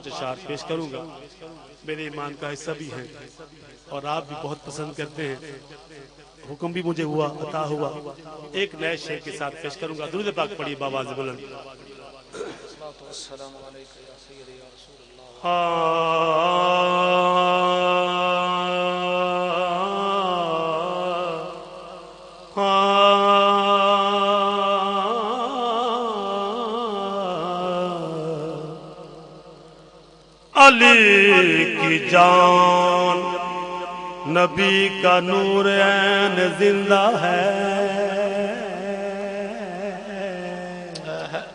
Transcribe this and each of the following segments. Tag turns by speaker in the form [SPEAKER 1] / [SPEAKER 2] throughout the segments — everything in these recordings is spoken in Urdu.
[SPEAKER 1] 5 اشعار پیش کروں گا، میرے ایمان کا حصہ بھی ہیں اور آپ بھی بہت پسند کرتے ہیں، حکم بھی مجھے ہوا، عطا ہوا۔ ایک نئے شعر کے ساتھ پیش کروں گا، درود پاک پڑھیے بآواز بلند۔ علی کی جان نبی کا نور عین زندہ ہے۔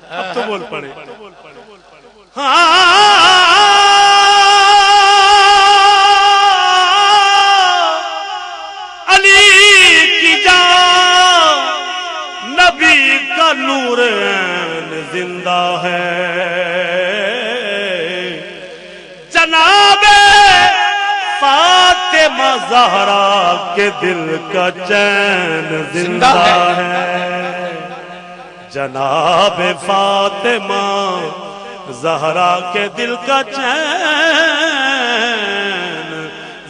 [SPEAKER 1] اب تو بول پڑے علی کی جان نبی کا نور عین زندہ ہے، جناب فاطمہ زہرا کے دل کا چین زندہ ہے، جناب فاطمہ زہرا کے دل کا چین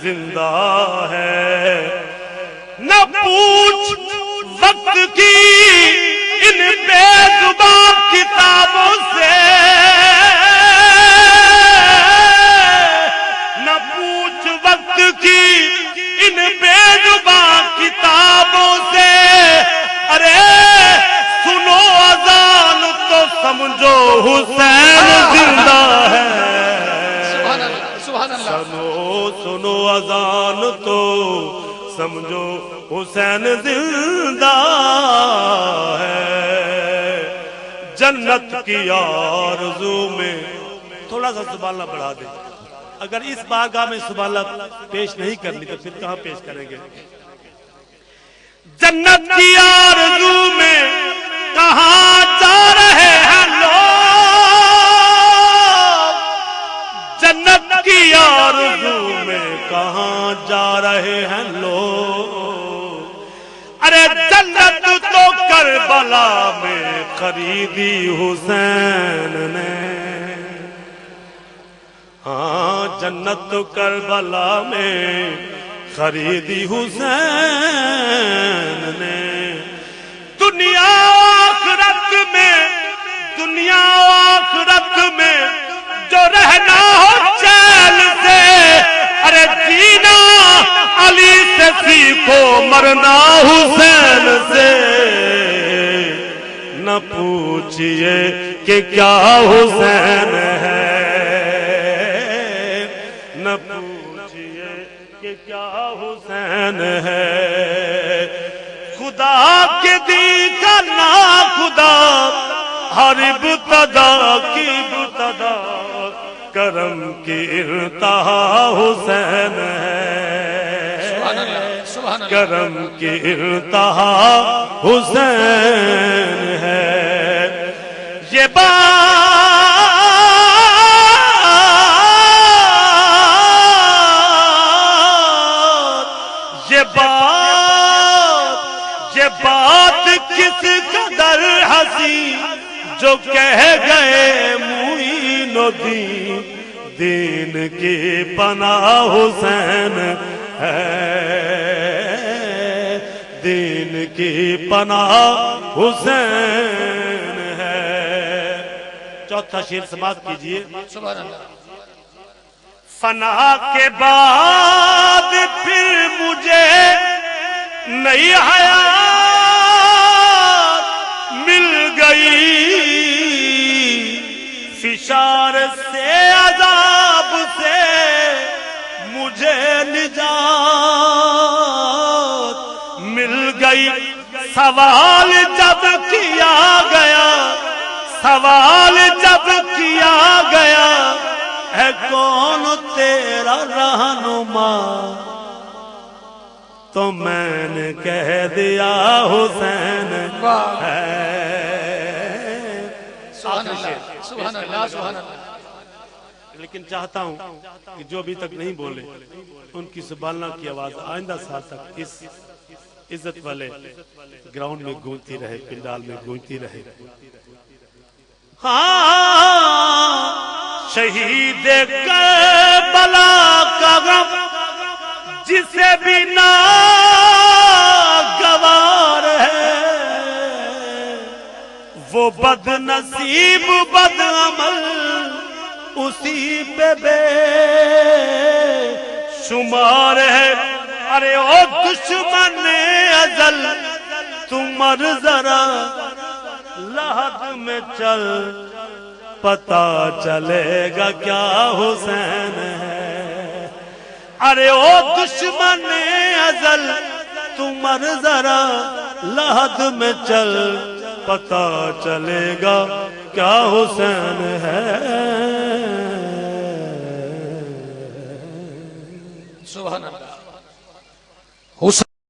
[SPEAKER 1] زندہ ہے۔ نہ پوچھ وقت کی ان بے زبان کتابوں سے، نہ پوچھ وقت کی ان بے زبان کتابوں سے، ارے سنو اذان تو سمجھو حسین زندہ ہے۔ سنو اذان تو سمجھو حسین زندہ ہے۔ جنت کی آرزو میں تھوڑا سا سبحان اللہ بڑھا دیں، اگر اس بارگاہ میں سبحان اللہ پیش نہیں کرنی تو پھر کہاں پیش کریں گے؟ جنت کی آرزو میں کہاں جا رہے ہیں لوگ، جنت کی آرزو میں کہاں جا رہے ہیں لوگ، ارے جنت تو کربلا میں خریدی حسین نے، ہاں جنت تو کربلا میں خریدی حسین نے۔ دنیا آخرت میں جو رہنا ہو چین سے، ارے جینا علی سے سیکھو مرنا حسین سے، نہ پوچھئے کہ کیا حسین ہے، نہ پوچھئے کہ کیا حسین ہے۔ خدا کے دی کا نا خدا ہر ابتدا کی ابتدا، کرم کی انتہا حسین ہے، کرم کی انتہا حسین ہے۔ یہ بات کس قدر ہنسی جو کہہ گئے معین الدین، دین کی پناہ حسین ہے، دین کی پناہ حسین ہے۔ چوتھا شعر سماعت کیجئے۔
[SPEAKER 2] سبحان اللہ۔
[SPEAKER 1] فنا کے بعد پھر مجھے نئی حیات مل گئی، فشار سے عذاب سے مجھے نجات مل گئی۔ سوال جب کیا گیا، سوال جب کیا گیا، ہے کون تیرا رہنما، تو میں نے کہہ دیا حسین ہے۔
[SPEAKER 2] سبحان اللہ، سبحان اللہ، سبحان اللہ۔
[SPEAKER 1] لیکن چاہتا ہوں کہ جو ابھی تک نہیں بولے ان کی سبحان اللہ کی آواز آئندہ سال تک اس عزت والے گراؤنڈ میں گونجتی رہے، پنڈال میں گونجتی رہے۔ ہاں شہید کربلا کا غم جسے بھی ناگوار ہے، وہ بد نصیب بد عمل اسی پہ بے شمار ہے۔ ارے او دشمن ازل تم مر ذرا لحد میں چل، پتا چلے گا کیا حسین ہے۔ ارے او دشمن ازل تم مر ذرا لحد میں چل، پتا چلے گا کیا حسین ہے۔
[SPEAKER 2] سبحان اللہ۔ حسین